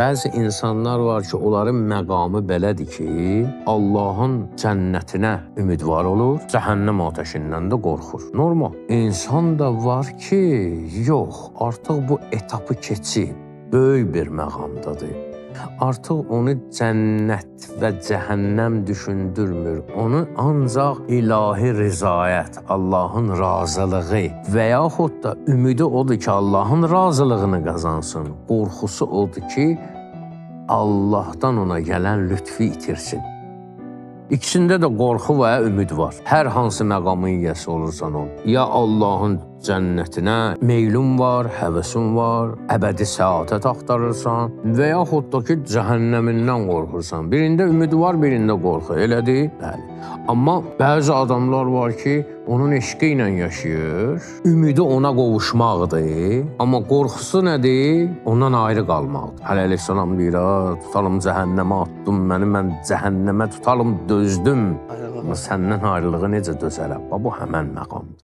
Bəzi insanlar var ki, onların məqamı belədir ki, Allahın cənnətinə ümidvar olur, cəhənnəm ateşindən də qorxur. Normal. İnsan da var ki, yox, artıq bu etapı keçib, böyük bir məqamdadır. Artıq onu cənnət və cəhənnəm düşündürmür. Onu ancaq ilahi rızayət, Allahın razılığı və yaxud da ümidi odur ki, Allahın razılığını qazansın. Qorxusu odur ki, Allahdan ona gələn lütfi itirsin. İkisində də qorxu və ümid var. Hər hansı məqamın yiyəsi olursan ol. Ya Allahın cənnətinə meylun var, həvəsin var, əbədi səadət axtarırsan və yaxud da ki, cəhənnəmindən qorxursan. Birində ümid var, birində qorxu. Elədir? Bəli. Amma bəzi adamlar var ki, onun eşqi ilə yaşayır, ümidi ona qovuşmaqdır, amma qorxusu nədir? Ondan ayrı qalmaqdır. Hələ əleyhissalam deyir, tutalım cəhənnəmə atdım, mən cəhənnəmə tutalım dözdüm. Amma səndən ayrılığı necə dözərəm? Bu həmən məqamdır.